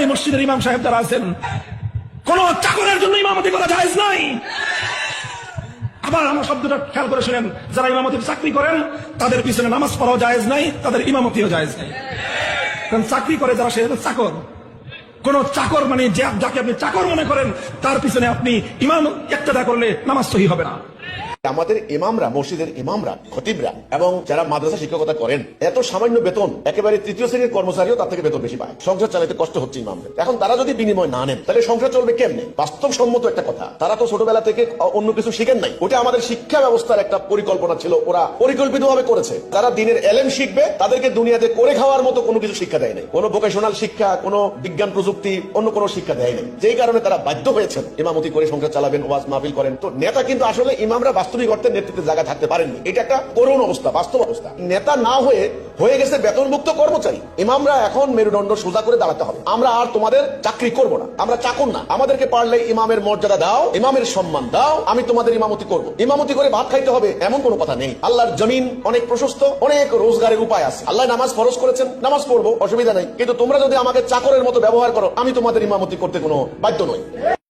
এই মসজিদের ইমাম সাহেব যারা আছেন, কোন চাকরের জন্য ইমামতি করা জায়েজ নাই। আবার আমার শব্দটা খেয়াল করে শুনেন, যারা ইমামতির চাকরি করেন তাদের পিছনে নামাজ পড়াও জায়েজ নাই, তাদের ইমামতিও জায়েজ নাই। কারণ চাকরি করে যারা, সে চাকর। কোন চাকর মানে যাকে আপনি চাকর মনে করেন, তার পিছনে আপনি ইমাম ইক্তেদা করলে নামাজ সহি হবে না। আমাদের ইমামরা, মসজিদের ইমামরা, খতিবরা এবং যারা মাদ্রাসা শিক্ষকতা করেন, এত সামান্য বেতন, একেবারে তৃতীয় শ্রেণীর কর্মচারীও তার থেকে বেতন বেশি পায়। সংসার চালাতে কষ্ট হচ্ছে ইমামদের। এখন তারা যদি বিনিময় না নেন, তাহলে সংসার চলবে কেমনে? বাস্তবসম্মত একটা কথা, তারা তো ছোটবেলা থেকে অন্য কিছু শিখেন নাই। ওটা আমাদের শিক্ষা ব্যবস্থার একটা পরিকল্পনা ছিল, ওরা পরিকল্পিতভাবে করেছে। তারা দিনের এলেম শিখবে, তাদেরকে দুনিয়াতে করে খাওয়ার মতো কোনো কিছু শিক্ষা দেয় নাই। কোনো ভোকেশনাল শিক্ষা, কোনো বিজ্ঞান প্রযুক্তি, অন্য কোনো শিক্ষা দেয় নাই। যেই কারণে তারা বাধ্য হয়েছেন ইমামতি করে সংসার চালাবেন, ওয়াজ মাহফিল করেন। তো নেতা কিন্তু আসলে ইমামরা বাস্তবিক অর্থে নেতৃত্বের জায়গা থাকতে পারেননি। এটা একটা করুণ অবস্থা, বাস্তব অবস্থা। নেতা না হয়ে গেছে বেতনভুক্ত কর্মচারী। ইমামরা এখন মেরুদণ্ড সোজা করে দাঁড়াতে হবে। আমরা আর তোমাদের চাকরি করব না, আমরা চাকর না। আমাদেরকে পারলে ইমামের মর্যাদা দাও, ইমামের সম্মান দাও, আমি তোমাদের ইমামতি করব। ইমামতি করে ভাত খাইতে হবে এমন কোনো কথা নেই। আল্লাহর জমিন অনেক প্রশস্ত, অনেক রোজগারের উপায় আছে। আল্লাহ নামাজ ফরজ করেছেন, নামাজ পড়বো, অসুবিধা নেই। কিন্তু তোমরা যদি আমাকে চাকরের মতো ব্যবহার করো, আমি তোমাদের ইমামতি করতে কোনো বাধ্য নই।